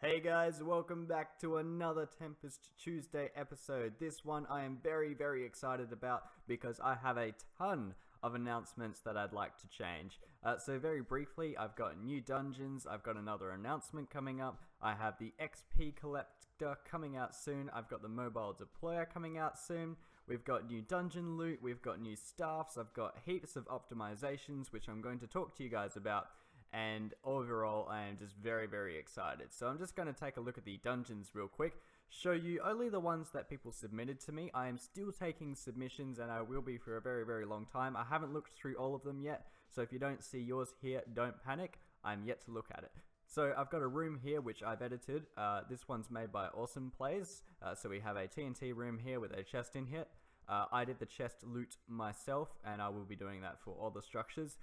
Hey guys, welcome back to another Tempest Tuesday episode. This one I am very excited about because I have a ton of announcements that I'd like to change. So very briefly, I've got new dungeons, I've got another announcement coming up, I have the XP collector coming out soon, I've got the mobile deployer coming out soon, we've got new dungeon loot, we've got new staffs, I've got heaps of optimizations which I'm going to talk to you guys about. And overall, I am just very excited. So I'm just going to take a look at the dungeons real quick, show you only the ones that people submitted to me. I am still taking submissions and I will be for a very long time. I haven't looked through all of them yet, so if you don't see yours here, don't panic. I'm yet to look at it. So I've got a room here which I've edited. This one's made by Awesome Plays. So we have a TNT room here with a chest in here. I did the chest loot myself and I will be doing that for all the structures.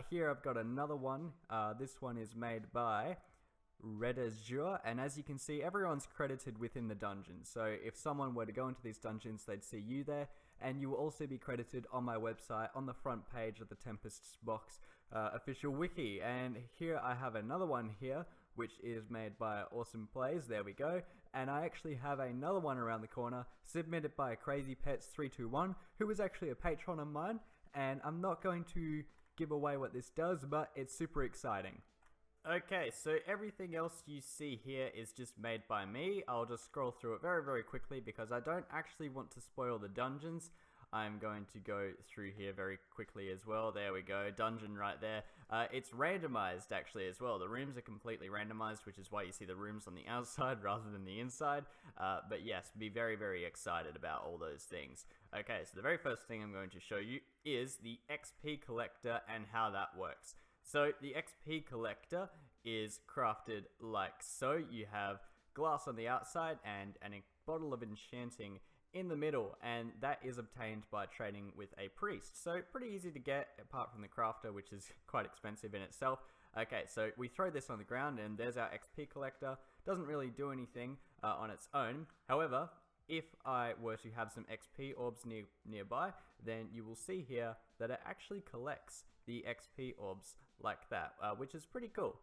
Here I've got another one. This one is made by Redazure, and as you can see, everyone's credited within the dungeon. So if someone were to go into these dungeons, they'd see you there, and you will also be credited on my website on the front page of the Tempest's Box official wiki. And here I have another one here, which is made by Awesome Plays. There we go. And I actually have another one around the corner, submitted by Crazy Pets 321, who is actually a patron of mine, and I'm not going to give away what this does, but it's super exciting. Okay, so everything else you see here is just made by me. I'll just scroll through it very quickly because I don't actually want to spoil the dungeons. I'm going to go through here very quickly as well. There we go, dungeon right there. It's randomized actually as well. The rooms are completely randomized, which is why you see the rooms on the outside rather than the inside. But yes, be very excited about all those things. Okay, so the very first thing I'm going to show you is the XP collector and how that works. So the XP collector is crafted like so. You have glass on the outside and a bottle of enchanting in the middle, and that is obtained by trading with a priest. So pretty easy to get, apart from the crafter, which is quite expensive in itself. Okay, so we throw this on the ground and there's our XP collector. Doesn't really do anything on its own. However, if I were to have some XP orbs nearby, then you will see here that it actually collects the XP orbs like that, which is pretty cool.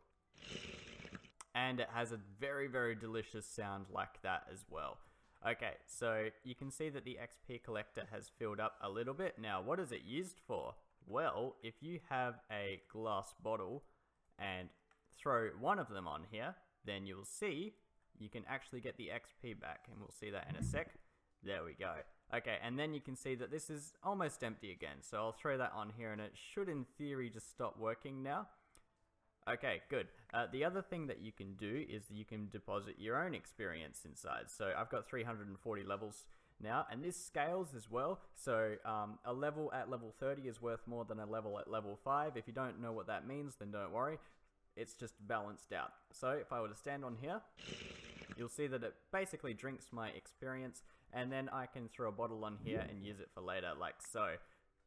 And it has a very delicious sound like that as well. Okay, so you can see that the XP collector has filled up a little bit. Now, what is it used for? Well, if you have a glass bottle and throw one of them on here, then you'll see you can actually get the XP back, and we'll see that in a sec. There we go. Okay, and then you can see that this is almost empty again, so I'll throw that on here and it should in theory just stop working now. Okay, good. The other thing that you can do is that you can deposit your own experience inside. So I've got 340 levels now, and this scales as well. So a level at level 30 is worth more than a level at level 5. If you don't know what that means, then don't worry. It's just balanced out. So if I were to stand on here, you'll see that it basically drinks my experience, and then I can throw a bottle on here and use it for later, like so.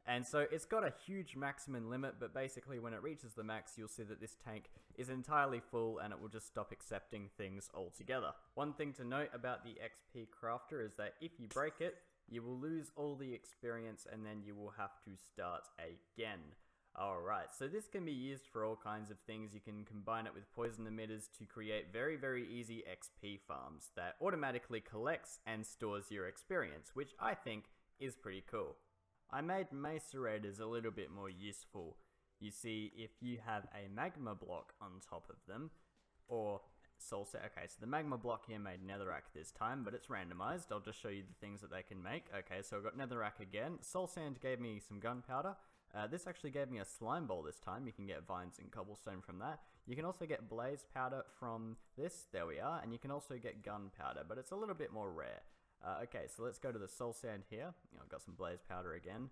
And so it's got a huge maximum limit, but basically when it reaches the max, you'll see that this tank is entirely full and it will just stop accepting things altogether. One thing to note about the XP crafter is that if you break it, you will lose all the experience and then you will have to start again. Alright, so this can be used for all kinds of things. You can combine it with poison emitters to create very easy XP farms that automatically collects and stores your experience, which I think is pretty cool. I made Mesa Raiders a little bit more useful. You see, if you have a magma block on top of them, or soul set. Okay, so the magma block here made netherrack this time, but it's randomized. I'll just show you the things that they can make. Okay, so I've got netherrack again. Soul sand gave me some gunpowder. This actually gave me a slime ball this time. You can get vines and cobblestone from that. You can also get blaze powder from this. There we are. And you can also get gunpowder, but it's a little bit more rare. Okay, so let's go to the soul sand here. I've got some blaze powder again.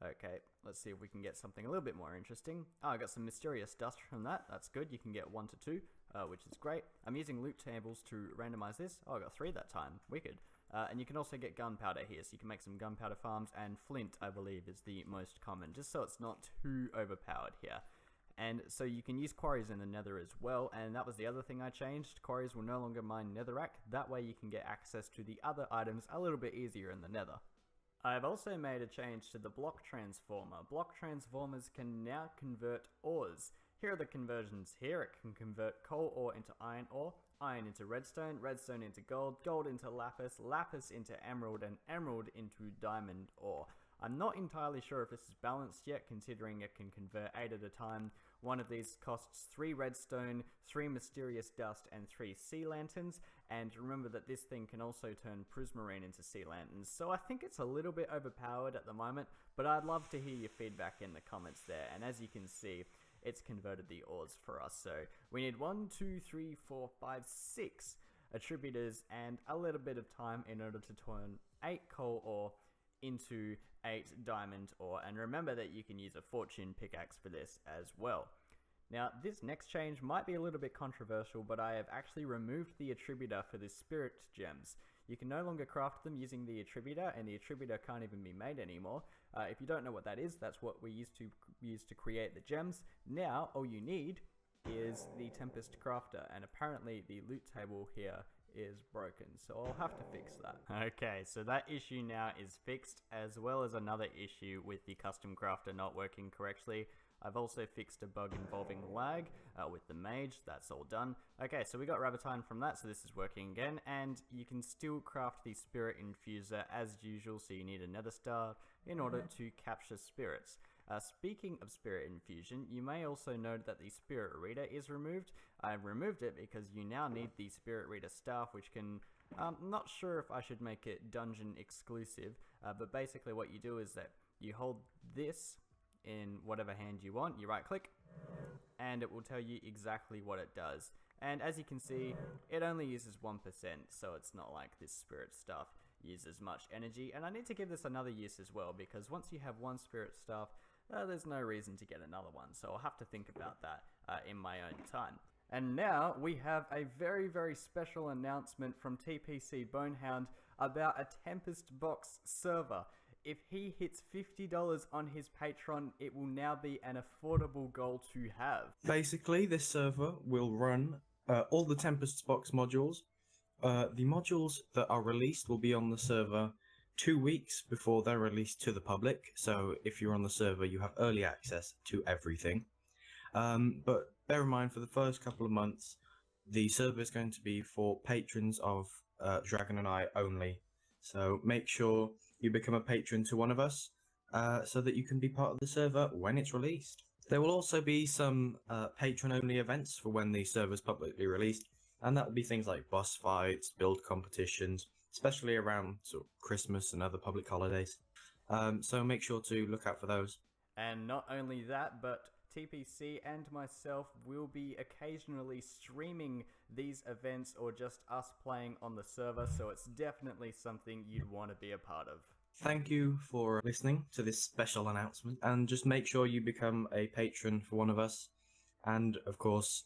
Okay, let's see if we can get something a little bit more interesting. Oh, I got some mysterious dust from that. That's good. You can get 1 to 2, which is great. I'm using loot tables to randomize this. Oh, I got 3 that time. Wicked. And you can also get gunpowder here, so you can make some gunpowder farms, and flint, I believe, is the most common, just so it's not too overpowered here. And so you can use quarries in the nether as well, and that was the other thing I changed. Quarries will no longer mine netherrack. That way you can get access to the other items a little bit easier in the nether. I've also made a change to the block transformer. Block transformers can now convert ores. Here are the conversions here. It can convert coal ore into iron ore, iron into redstone, redstone into gold, gold into lapis, lapis into emerald, and emerald into diamond ore. I'm not entirely sure if this is balanced yet, considering it can convert 8 at a time. One of these costs 3 redstone, 3 mysterious dust, and 3 sea lanterns. And remember that this thing can also turn prismarine into sea lanterns. So I think it's a little bit overpowered at the moment, but I'd love to hear your feedback in the comments there. And as you can see, it's converted the ores for us. So we need 1, 2, 3, 4, 5, 6 attributors and a little bit of time in order to turn 8 coal ore into 8 diamond ore, and remember that you can use a fortune pickaxe for this as well. Now this next change might be a little bit controversial, but I have actually removed the attributor for the spirit gems. You can no longer craft them using the attributor, and the attributor can't even be made anymore. If you don't know what that is, that's what we used to use to create the gems. Now all you need is the Tempest Crafter, and apparently the loot table here is broken, so I'll have to fix that. Okay, so that issue now is fixed, as well as another issue with the custom crafter not working correctly. I've also fixed a bug involving lag with the mage. That's all done. Okay, so we got Rabbitine from that, so this is working again, and you can still craft the spirit infuser as usual, so you need a nether star in order to capture spirits. Speaking of spirit infusion, you may also note that the spirit reader is removed. I've removed it because you now need the spirit reader staff, which can, not sure if I should make it dungeon exclusive, but basically what you do is that you hold this in whatever hand you want, you right click, and it will tell you exactly what it does. And as you can see, it only uses 1%, so it's not like this spirit stuff uses much energy. And I need to give this another use as well, because once you have one spirit staff, there's no reason to get another one, so I'll have to think about that in my own time. And now we have a very, very special announcement from TPC Bonehound about a Tempest Box server. If he hits $50 on his Patreon, it will now be an affordable goal to have. Basically, this server will run all the Tempest Box modules. The modules that are released will be on the server 2 weeks before they're released to the public, so if you're on the server you have early access to everything. But bear in mind, for the first couple of months the server is going to be for patrons of Dragon and I only, so make sure you become a patron to one of us so that you can be part of the server when it's released. There will also be some patron only events for when the server is publicly released, and that will be things like boss fights, build competitions, especially around sort of Christmas and other public holidays. So make sure to look out for those. And not only that, but TPC and myself will be occasionally streaming these events, or just us playing on the server, so it's definitely something you'd want to be a part of. Thank you for listening to this special announcement, and just make sure you become a patron for one of us. And of course,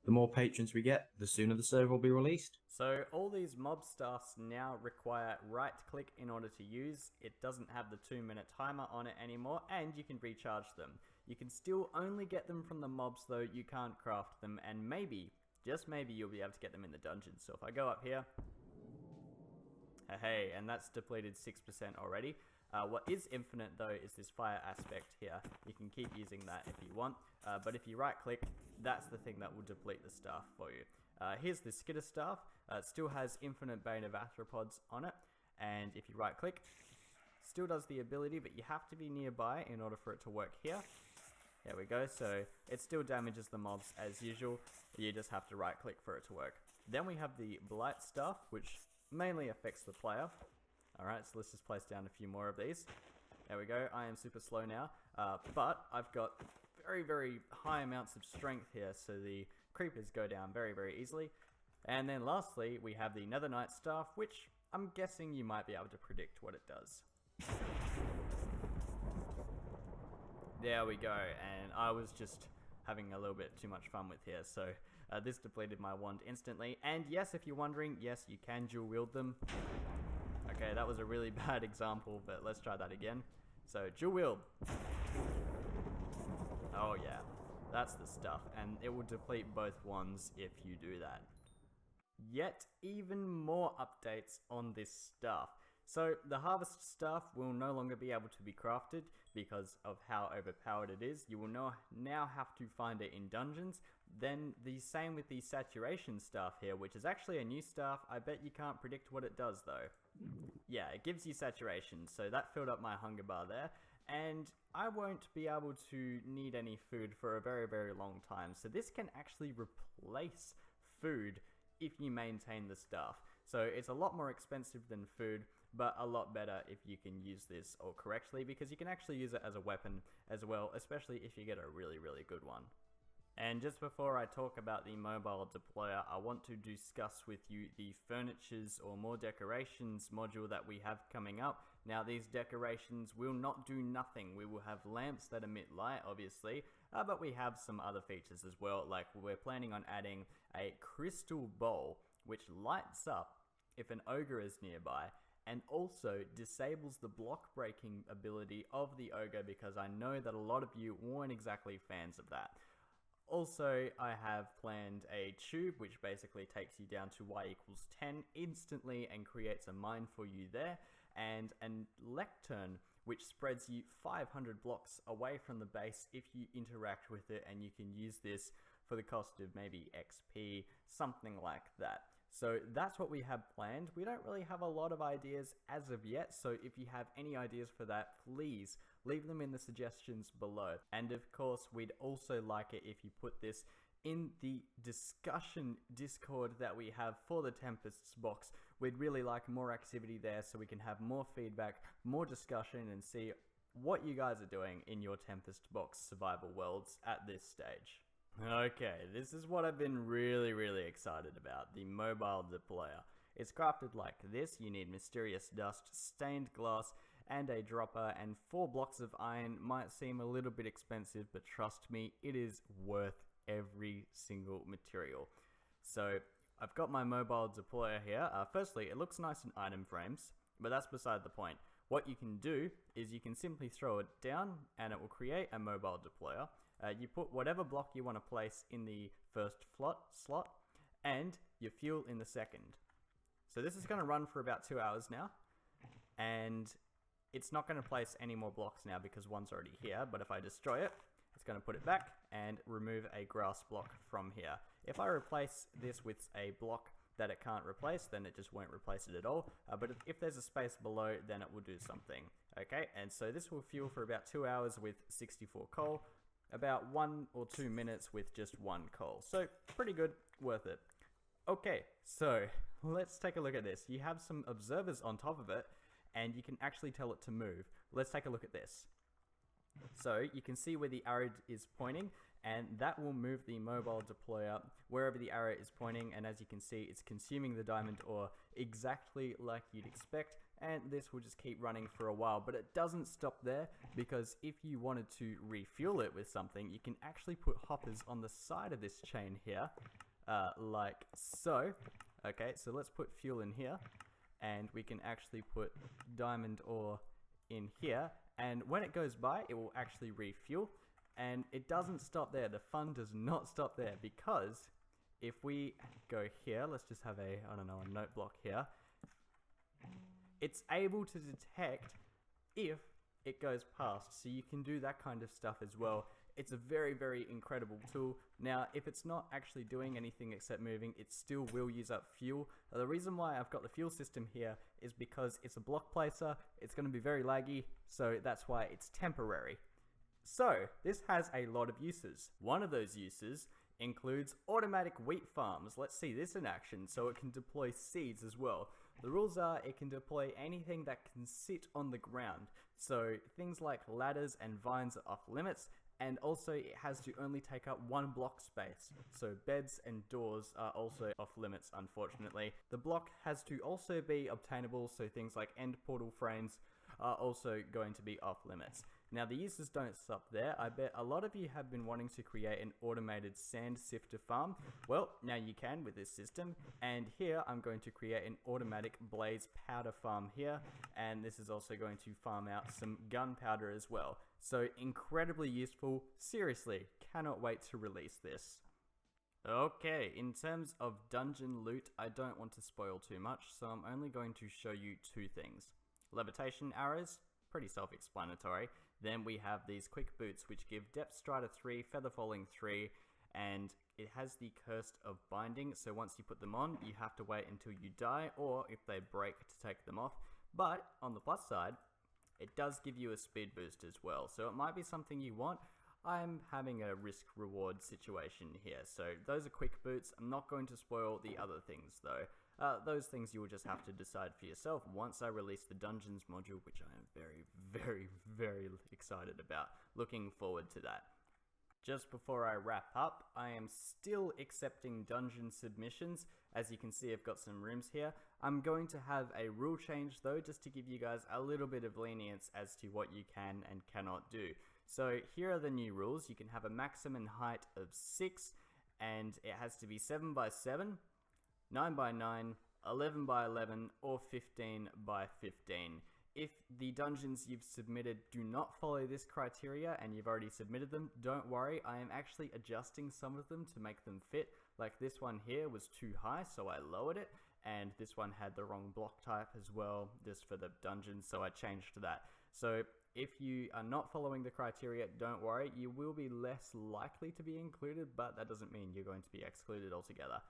the more patrons we get, the sooner the server will be released. So all these mob staffs now require right click in order to use. It doesn't have the 2-minute timer on it anymore, and you can recharge them. You can still only get them from the mobs though, you can't craft them, and maybe, just maybe, you'll be able to get them in the dungeon. So if I go up here, hey, and that's depleted 6% already. What is infinite though is this fire aspect here. You can keep using that if you want, but if you right click, that's the thing that will deplete the staff for you. Here's the skitter staff. It still has infinite bane of arthropods on it, and if you right click, still does the ability, but you have to be nearby in order for it to work here. There we go, so it still damages the mobs as usual, you just have to right click for it to work. Then we have the blight staff, which mainly affects the player. Alright, so let's just place down a few more of these. There we go, I am super slow now, but I've got very, very high amounts of strength here, so the creepers go down very, very easily. And then lastly, we have the Nether Knight staff, which I'm guessing you might be able to predict what it does. There we go, and I was just having a little bit too much fun with here, so this depleted my wand instantly. And yes, if you're wondering, yes, you can dual wield them. Okay, that was a really bad example, but let's try that again. So, dual wield. Oh yeah, that's the stuff, and it will deplete both wands if you do that. Yet even more updates on this stuff. So the harvest staff will no longer be able to be crafted because of how overpowered it is. You will now have to find it in dungeons. Then the same with the saturation staff here, which is actually a new staff. I bet you can't predict what it does though. Yeah, it gives you saturation, so that filled up my hunger bar there. And I won't be able to need any food for a very, very long time. So this can actually replace food if you maintain the staff. So it's a lot more expensive than food, but a lot better if you can use this all correctly, because you can actually use it as a weapon as well, especially if you get a really, really good one. And just before I talk about the mobile deployer, I want to discuss with you the furnitures or more decorations module that we have coming up. Now these decorations will not do nothing. We will have lamps that emit light, obviously, but we have some other features as well, like we're planning on adding a crystal bowl which lights up if an ogre is nearby, and also disables the block breaking ability of the ogre, because I know that a lot of you weren't exactly fans of that. Also, I have planned a tube which basically takes you down to y equals 10 instantly and creates a mine for you there, and a lectern which spreads you 500 blocks away from the base if you interact with it, and you can use this for the cost of maybe XP, something like that. So that's what we have planned. We don't really have a lot of ideas as of yet, so if you have any ideas for that, please leave them in the suggestions below. And of course, we'd also like it if you put this in the discussion Discord that we have for the Tempest's box. We'd really like more activity there so we can have more feedback, more discussion, and see what you guys are doing in your Tempest box survival worlds at this stage. Okay, this is what I've been really excited about, the mobile deployer. It's crafted like this. You need mysterious dust, stained glass, and a dropper, and 4 blocks of iron. Might seem a little bit expensive, but trust me, it is worth every single material. So I've got my mobile deployer here. Firstly, it looks nice in item frames, but that's beside the point. What you can do is you can simply throw it down and it will create a mobile deployer. You put whatever block you want to place in the first slot and your fuel in the second. So this is going to run for about 2 hours now, and it's not going to place any more blocks now because one's already here, but if I destroy it, it's going to put it back and remove a grass block from here. If I replace this with a block that it can't replace, then it just won't replace it at all, but if there's a space below, then it will do something. Okay, and so this will fuel for about 2 hours with 64 coal, about 1 or 2 minutes with just 1 coal. So pretty good, worth it. Okay, so let's take a look at this. You have some observers on top of it, and you can actually tell it to move. Let's take a look at this. So you can see where the arrow is pointing, and that will move the mobile deployer wherever the arrow is pointing, and as you can see, it's consuming the diamond ore exactly like you'd expect, and this will just keep running for a while. But it doesn't stop there, because if you wanted to refuel it with something, you can actually put hoppers on the side of this chain here, like so. Okay, so let's put fuel in here, and we can actually put diamond ore in here, and when it goes by, it will actually refuel. And it doesn't stop there. The fun does not stop there, because if we go here, let's just have a, I don't know, a note block here. It's able to detect if it goes past, so you can do that kind of stuff as well. It's a very incredible tool. Now, if it's not actually doing anything except moving, it still will use up fuel. The reason why I've got the fuel system here is because it's a block placer. It's going to be very laggy, so that's why it's temporary. So, this has a lot of uses. One of those uses includes automatic wheat farms. Let's see this in action. So it can deploy seeds as well. The rules are it can deploy anything that can sit on the ground. So things like ladders and vines are off limits, and also it has to only take up 1 block space. So beds and doors are also off limits, unfortunately. The block has to also be obtainable, so things like end portal frames are also going to be off limits. Now the uses don't stop there. I bet a lot of you have been wanting to create an automated sand sifter farm. Well, now you can with this system, and here I'm going to create an automatic blaze powder farm here, and this is also going to farm out some gunpowder as well. So incredibly useful. Seriously, cannot wait to release this. Okay, in terms of dungeon loot, I don't want to spoil too much, so I'm only going to show you 2 things. Levitation arrows, pretty self-explanatory. Then we have these quick boots which give depth strider 3, feather falling 3, and it has the Curse of Binding, so once you put them on, you have to wait until you die, or if they break, to take them off. But on the plus side, it does give you a speed boost as well, so it might be something you want. I'm having a risk-reward situation here, so those are quick boots. I'm not going to spoil the other things though. Those things you will just have to decide for yourself once I release the Dungeons module, which I am very excited about. Looking forward to that. Just before I wrap up, I am still accepting dungeon submissions. As you can see, I've got some rooms here. I'm going to have a rule change though, just to give you guys a little bit of lenience as to what you can and cannot do. So here are the new rules. You can have a maximum height of 6, and it has to be 7 by 7, 9 by 9, 11 by 11, or 15 by 15. If the dungeons you've submitted do not follow this criteria and you've already submitted them, don't worry, I am actually adjusting some of them to make them fit. Like this one here was too high, so I lowered it, and this one had the wrong block type as well, just for the dungeons, so I changed that. So if you are not following the criteria, don't worry, you will be less likely to be included, but that doesn't mean you're going to be excluded altogether.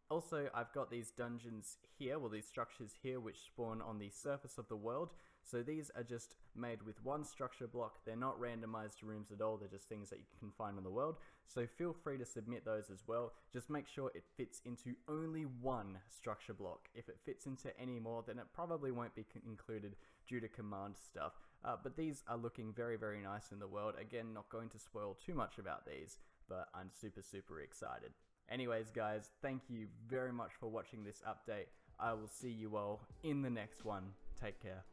Also, I've got these dungeons here, well these structures here, which spawn on the surface of the world. So these are just made with one structure block. They're not randomized rooms at all, they're just things that you can find on the world. So feel free to submit those as well. Just make sure it fits into only one structure block. If it fits into any more, then it probably won't be included due to command stuff. But these are looking very nice in the world. Again, not going to spoil too much about these, but I'm super excited. Anyways guys, thank you very much for watching this update. I will see you all in the next one. Take care.